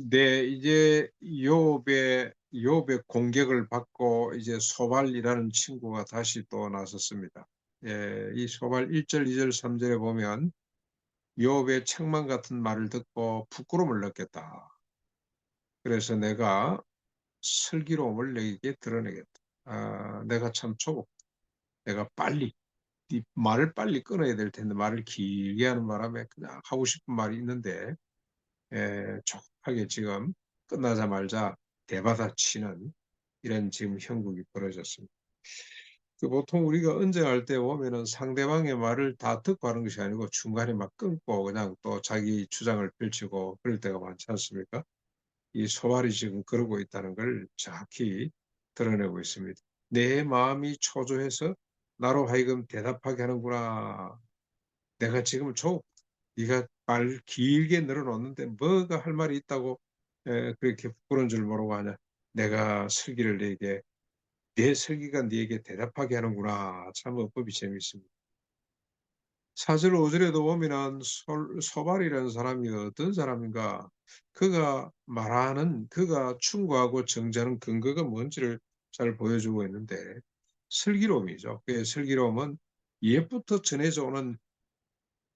네, 이제 욥의 공격을 받고 이제 소발이라는 친구가 다시 또 나섰습니다. 예, 이 소발 1절, 2절, 3절에 보면 욥의 책망 같은 말을 듣고 부끄러움을 느꼈다. 그래서 내가 슬기로움을 너에게 드러내겠다. 내가 참 초보. 내가 빨리 이 말을 빨리 끊어야 될 텐데 말을 길게 하는 바람에 그냥 하고 싶은 말이 있는데 촉하게 지금 끝나자마자 대받아치는 이런 지금 형국이 벌어졌습니다. 보통 우리가 언쟁할 때 보면은 상대방의 말을 다 듣고 하는 것이 아니고 중간에 막 끊고 그냥 또 자기 주장을 펼치고 그럴 때가 많지 않습니까? 이 소발이 지금 그러고 있다는 걸 정확히 드러내고 있습니다. 내 마음이 초조해서 나로 하여금 대답하게 하는구나. 내가 지금 네가 말 길게 늘어놓는데 뭐가 할 말이 있다고 그렇게 부끄러운 줄 모르고 하냐. 내가 슬기를 내게 내 슬기가 네게 대답하게 하는구나. 참 어법이 재미있습니다. 4절 5절에도 보면은 소발이라는 사람이 어떤 사람인가 그가 말하는 그가 충고하고 정죄하는 근거가 뭔지를 잘 보여주고 있는데 슬기로움이죠. 그 슬기로움은 옛부터 전해져 오는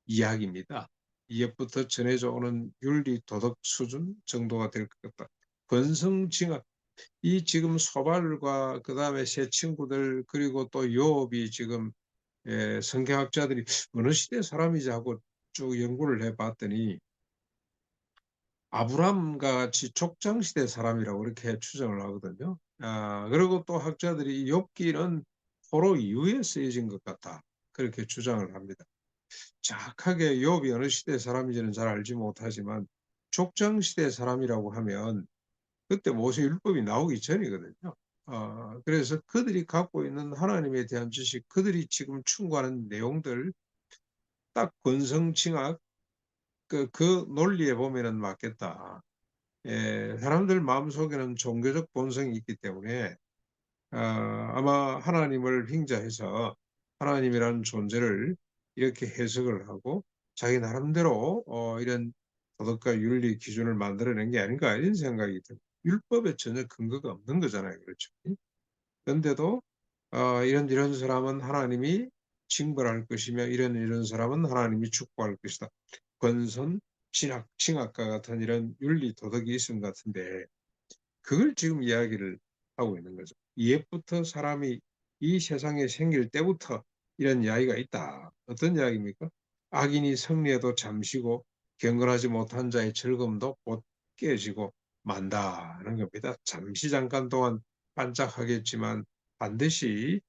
이야기입니다. 옛부터 전해져 오는 윤리 도덕 수준 정도가 될 것 같다. 권성징악 이 지금 소발과 그다음에 새 친구들 그리고 또 요업이 지금 성경학자들이 어느 시대 사람이지 하고 쭉 연구를 해봤더니 아브람과 같이 족장 시대 사람이라고 그렇게 추정을 하거든요. 그리고 또 학자들이 욥기는 포로 이후에 쓰여진 것 같다 그렇게 주장을 합니다. 정확하게 욥이 어느 시대 사람인지는 잘 알지 못하지만 족장 시대 사람이라고 하면 그때 모세율법이 나오기 전이거든요. 그래서 그들이 갖고 있는 하나님에 대한 지식, 그들이 지금 충고하는 내용들 딱 권성징악 그 논리에 보면은 맞겠다. 사람들 마음속에는 종교적 본성이 있기 때문에 아마 하나님을 빙자해서 하나님이라는 존재를 이렇게 해석을 하고 자기 나름대로 이런 도덕과 윤리 기준을 만들어낸 게 아닌가 이런 생각이 듭니다. 율법에 전혀 근거가 없는 거잖아요. 그렇죠? 그런데도 이런 사람은 하나님이 징벌할 것이며 이런 사람은 하나님이 축복할 것이다. 권선, 징악과 같은 이런 윤리 도덕이 있음 같은데 그걸 지금 이야기를 하고 있는 거죠. 옛부터 사람이 이 세상에 생길 때부터 이런 이야기가 있다. 어떤 이야기입니까? 악인이 승리해도 잠시고 경건하지 못한 자의 즐거움도 곧 깨지고 만다는 겁니다. 잠시 잠깐 동안 반짝하겠지만 반드시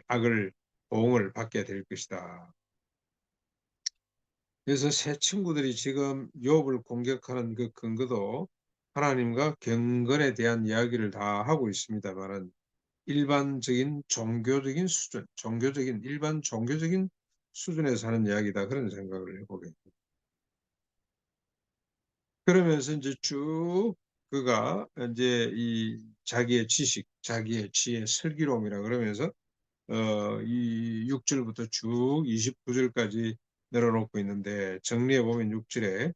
악을 보응을 받게 될 것이다. 그래서 새 친구들이 지금 욥을 공격하는 그 근거도 하나님과 경건에 대한 이야기를 다 하고 있습니다만은 일반적인 종교적인 수준, 일반 종교적인 수준에서 하는 이야기다 그런 생각을 해보겠습니다. 그러면서 이제 쭉 그가 이제 이 자기의 지식, 자기의 지혜, 슬기로움이라 그러면서 이 6절부터 쭉 29절까지 내려놓고 있는데 정리해 보면 6절에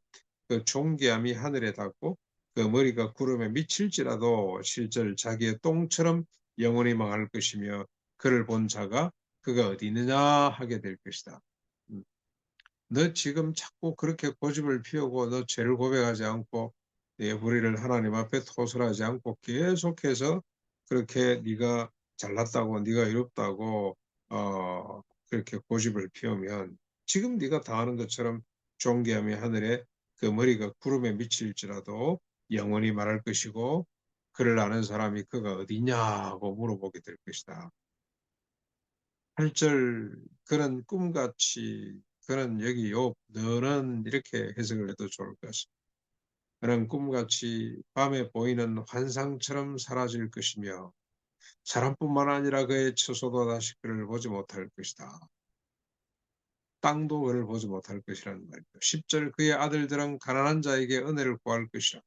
그 존귀함이 하늘에 닿고 그 머리가 구름에 미칠지라도 실절 자기의 똥처럼 영원히 망할 것이며 그를 본 자가 그가 어디 있느냐 하게 될 것이다. 음. 너 지금 자꾸 그렇게 고집을 피우고 너 죄를 고백하지 않고 내 불의를 하나님 앞에 토설하지 않고 계속해서 그렇게 네가 잘났다고 네가 이롭다고 그렇게 고집을 피우면 지금 네가 당하는 것처럼 존귀함이 하늘에 그 머리가 구름에 미칠지라도 영원히 말할 것이고 그를 아는 사람이 그가 어디냐고 물어보게 될 것이다. 8절 그런 꿈같이 그는 여기 욥 너는 이렇게 해석을 해도 좋을 것 같습니다. 그는 꿈같이 밤에 보이는 환상처럼 사라질 것이며 사람뿐만 아니라 그의 처소도 다시 그를 보지 못할 것이다. 땅도 그를 보지 못할 것이라는 말이죠. 10절 그의 아들들은 가난한 자에게 은혜를 구할 것이라.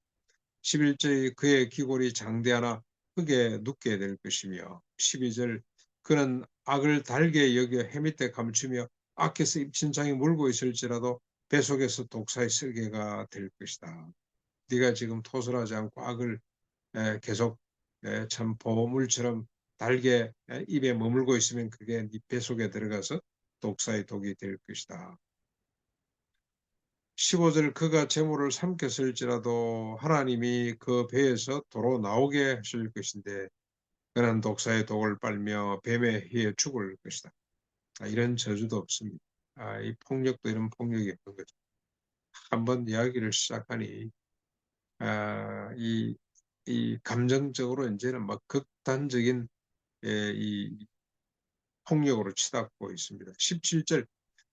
11절 그의 기골이 장대하나 흙에 눕게 될 것이며 12절 그는 악을 달게 여겨 해밑에 감추며 악해서 입천장이 물고 있을지라도 배 속에서 독사의 쓸개가 될 것이다. 네가 지금 토설하지 않고 악을 계속 참 보물처럼 달게 입에 머물고 있으면 그게 네 배 속에 들어가서 독사의 독이 될 것이다. 15절 그가 재물을 삼켰을지라도 하나님이 그 배에서 도로 나오게 하실 것인데 그는 독사의 독을 빨며 뱀의 해에 죽을 것이다. 이런 저주도 없습니다. 이 폭력도 이런 폭력이 없는 거죠. 한번 이야기를 시작하니 이 감정적으로 이제는 막 극단적인 이 폭력으로 치닫고 있습니다. 17절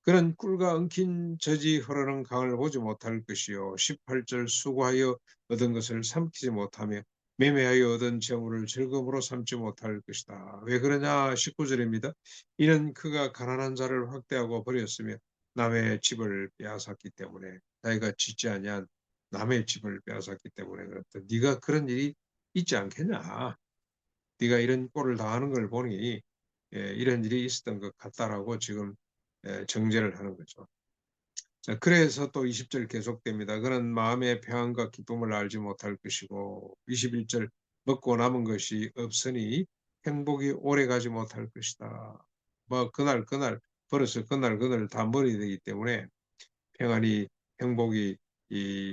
그는 꿀과 엉킨 젖이 흐르는 강을 보지 못할 것이요 18절 수고하여 얻은 것을 삼키지 못하며 매매하여 얻은 재물을 즐거움으로 삼지 못할 것이다. 왜 그러냐? 19절입니다. 이는 그가 가난한 자를 확대하고 버렸으며 남의 집을 빼앗았기 때문에 자기가 짓지 아니한 남의 집을 빼앗았기 때문에 그렇다. 네가 그런 일이 있지 않겠냐? 네가 이런 꼴을 당하는 걸 보니 이런 일이 있었던 것 같다라고 지금 정죄를 하는 거죠. 자, 그래서 또 20절 계속됩니다. 그는 마음의 평안과 기쁨을 알지 못할 것이고 21절 먹고 남은 것이 없으니 행복이 오래 가지 못할 것이다. 뭐 그날 벌어서 그날 다 머리 되기 때문에 평안이 행복이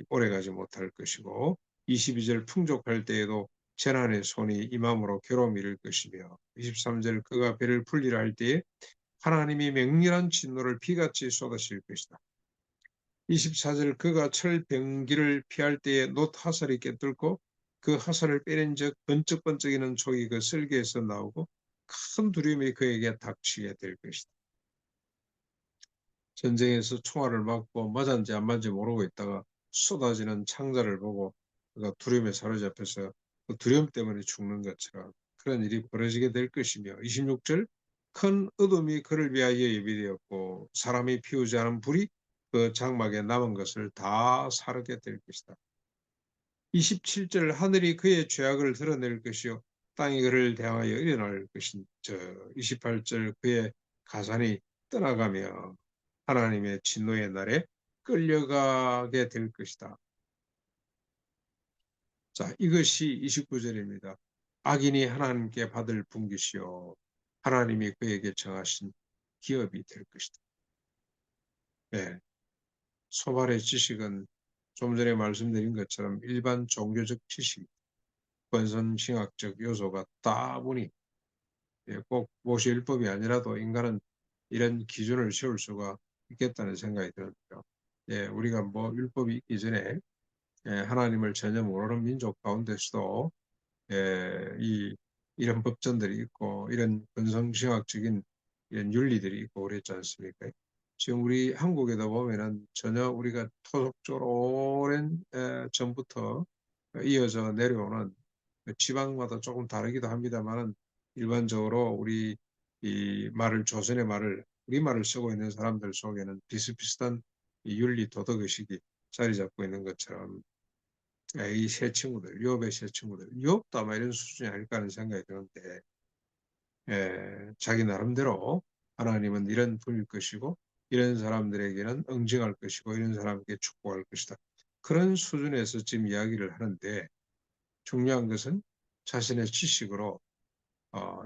오래 가지 못할 것이고 22절 풍족할 때에도 재난의 손이 이맘으로 괴로움이 이를 것이며 23절 그가 배를 풀리라 할 때에 하나님이 맹렬한 진노를 비같이 쏟으실 것이다. 24절 그가 철병기를 피할 때에 놋 화살이 꿰뚫고 그 화살을 빼낸 적 번쩍번쩍이는 촉이 그 쓸개에서 나오고 큰 두려움이 그에게 닥치게 될 것이다. 전쟁에서 총알을 맞고 맞았는지 안 맞은지 모르고 있다가 쏟아지는 창자를 보고 그가 두려움에 사로잡혀서 그 두려움 때문에 죽는 것처럼 그런 일이 벌어지게 될 것이며 26절 큰 어둠이 그를 위하여 예비되었고 사람이 피우지 않은 불이 그 장막에 남은 것을 다 사르게 될 것이다. 27절 하늘이 그의 죄악을 드러낼 것이요 땅이 그를 대하여 일어날 것인 28절 그의 가산이 떠나가며 하나님의 진노의 날에 끌려가게 될 것이다. 자, 이것이 29절입니다. 악인이 하나님께 받을 분깃이요 하나님이 그에게 정하신 기업이 될 것이다. 네. 소발의 지식은 좀 전에 말씀드린 것처럼 일반 종교적 지식, 권선징악적 요소가 따분히 꼭 모세율법이 아니라도 인간은 이런 기준을 세울 수가 있겠다는 생각이 들었죠. 우리가 뭐 율법이 있기 전에 하나님을 전혀 모르는 민족 가운데서도 이런 법전들이 있고 이런 근성징악적인 이런 윤리들이 있고 그랬지 않습니까? 지금 우리 한국에도 보면은 전혀 우리가 토속적으로 오랜 전부터 이어져 내려오는 지방마다 조금 다르기도 합니다만은 일반적으로 우리 이 말을 조선의 말을 우리말을 쓰고 있는 사람들 속에는 비슷비슷한 이 윤리 도덕 의식이 자리 잡고 있는 것처럼 이 세 친구들, 유업의 세 친구들, 유업도 아마 이런 수준이 아닐까 하는 생각이 드는데 자기 나름대로 하나님은 이런 분일 것이고 이런 사람들에게는 응징할 것이고 이런 사람에게 축복할 것이다. 그런 수준에서 지금 이야기를 하는데 중요한 것은 자신의 지식으로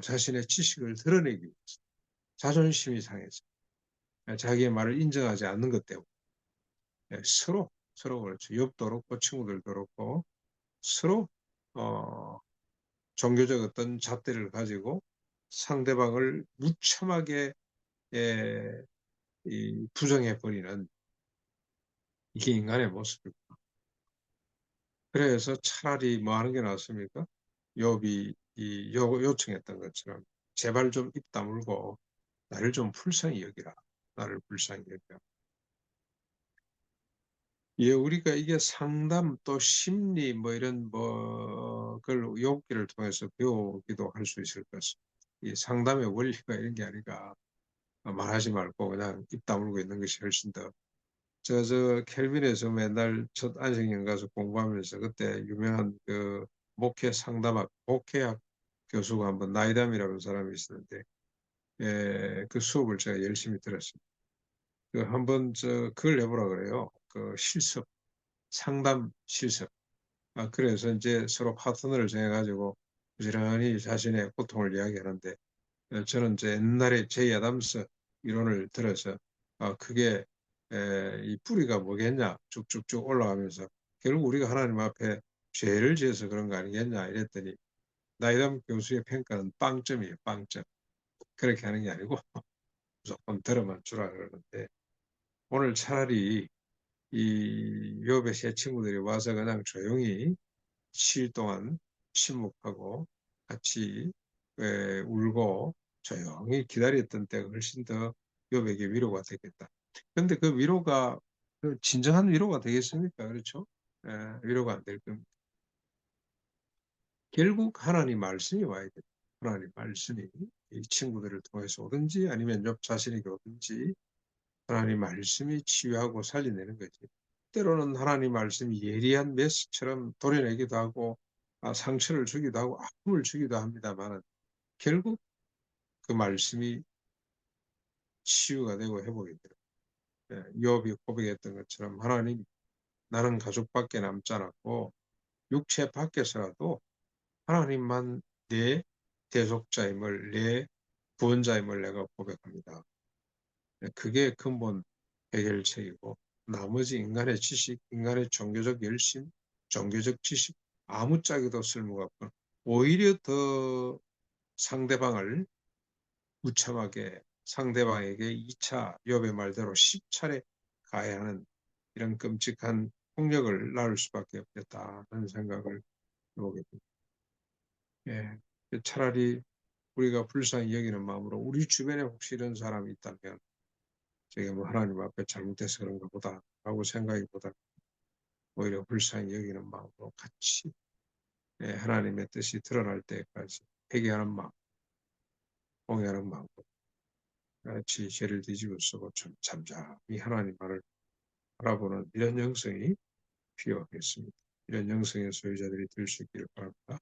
자신의 지식을 드러내기 위해서 자존심이 상해서 자기의 말을 인정하지 않는 것 때문에 서로 그렇죠. 욥도 그렇고 친구들도 그렇고 서로 어, 종교적 어떤 잣대를 가지고 상대방을 무참하게 부정해버리는 이게 인간의 모습입니다. 그래서 차라리 뭐 하는 게 낫습니까? 욥이 요청했던 것처럼 제발 좀 입 다물고 나를 좀 불쌍히 여기라. 나를 불쌍히 여기라. 우리가 이게 상담 또 심리 뭐 이런 그걸 욥기를 통해서 배우기도 할 수 있을 것입니다. 이 상담의 원리가 이런 게 아니라 말하지 말고 그냥 입 다물고 있는 것이 훨씬 더. 저 켈빈에서 맨날 첫 안식년 가서 공부하면서 그때 유명한 그 목회학 교수가 한번 나이담이라는 사람이 있었는데 그 수업을 제가 열심히 들었습니다. 한번 그걸 해보라 그래요. 그 실습, 상담 실습. 그래서 이제 서로 파트너를 정해가지고 부지런히 자신의 고통을 이야기하는데 저는 이제 옛날에 제이 아담스 이론을 들어서 그게 이 뿌리가 뭐겠냐 쭉쭉쭉 올라가면서 결국 우리가 하나님 앞에 죄를 지어서 그런 거 아니겠냐 이랬더니 나이담 교수의 평가는 빵점이에요. 빵점. 그렇게 하는 게 아니고 무조건 들어만 주라 그러는데 오늘 차라리 이 욥의 세 친구들이 와서 그냥 조용히 7일 동안 침묵하고 같이 울고 조용히 기다렸던 때가 훨씬 더 욥에게 위로가 되겠다. 그런데 그 위로가 그 진정한 위로가 되겠습니까? 그렇죠? 위로가 안 될 겁니다. 결국 하나님 말씀이 와야 됩니다. 하나님 말씀이 이 친구들을 통해서 오든지 아니면 욥 자신에게 오든지 하나님 말씀이 치유하고 살려내는 거지. 때로는 하나님 말씀이 예리한 메스처럼 도려내기도 하고 상처를 주기도 하고 아픔을 주기도 합니다만 결국 그 말씀이 치유가 되고 회복이 돼요. 욥이 고백했던 것처럼 하나님 나는 가족밖에 남지 않았고 육체 밖에서라도 하나님만 내 대속자임을 내 구원자임을 내가 고백합니다. 그게 근본 해결책이고 나머지 인간의 지식, 인간의 종교적 열심, 종교적 지식 아무짝에도 쓸모가 없고 오히려 더 상대방을 무참하게 상대방에게 2차 욥의 말대로 10차례 가해하는 이런 끔찍한 폭력을 낳을 수밖에 없겠다는 생각을 해보게 됩니다. 차라리 우리가 불쌍히 여기는 마음으로 우리 주변에 혹시 이런 사람이 있다면 저게 뭐 하나님 앞에 잘못돼서 그런가 보다 라고 생각하기보다 오히려 불쌍히 여기는 마음으로 같이 하나님의 뜻이 드러날 때까지 회개하는 마음, 봉해하는 마음으로 같이 죄를 뒤집어 쓰고 좀 잠잠히 하나님만을 바라보는 이런 영성이 필요하겠습니다. 이런 영성의 소유자들이 될 수 있기를 바랍니다.